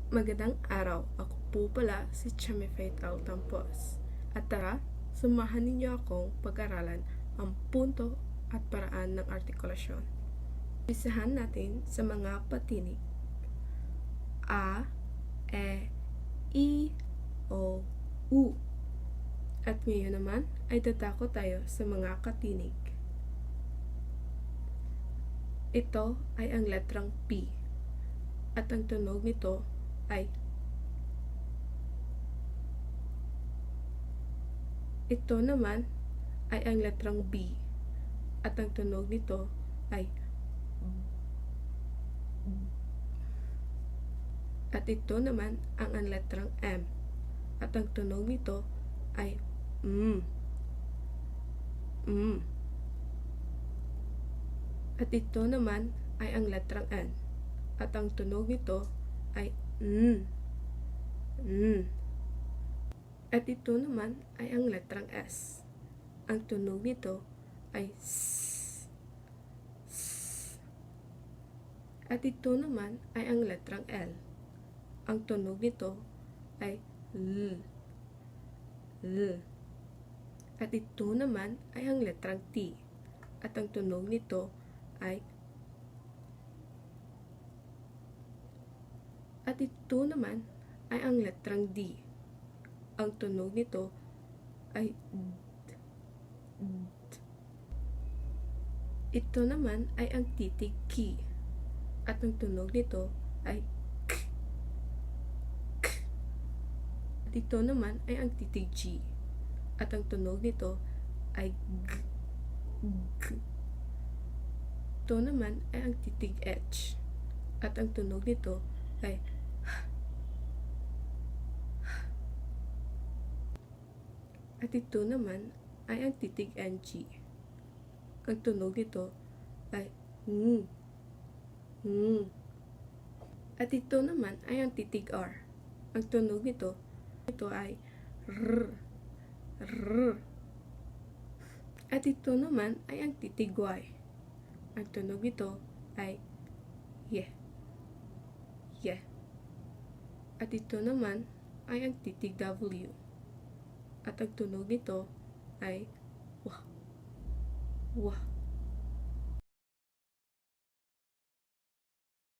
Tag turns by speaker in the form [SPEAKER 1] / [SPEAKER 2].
[SPEAKER 1] Magandang araw, ako po pala si Chemi Faith Altampos. At tara, sumahan ninyo akong pag-aralan ang punto at paraan ng artikulasyon. Isahan natin sa mga patinig. A, E, I, O, U. At ngayon naman ay tatako tayo sa mga katinig. Ito ay ang letrang P. At ang tunog nito ay ito naman ay ang letrang B at ang tunog nito ay at ito naman ang letrang M at ang tunog nito ay at ito naman ay ang letrang N at ang tunog nito ay At ito naman ay ang letrang S. Ang tunog nito ay S. At ito naman ay ang letrang L. Ang tunog nito ay L. At ito naman ay ang letrang T. At ang tunog nito ay At ito naman ay ang letrang D. Ang tunog nito ay D. Ito naman ay ang titig K. At ang tunog nito ay K. At ito naman ay ang titig G. At ang tunog nito ay G. Ito naman ay ang titig H. At ang tunog nito ay At ito naman ay ang titig NG. Ang tunog nito ay At ito naman ay ang titig R. Ang tunog nito ay R. At ito naman ay ang titig Y. Ang tunog nito ay Y. At ito naman ay ang titig W. At ang tunog nito ay wah.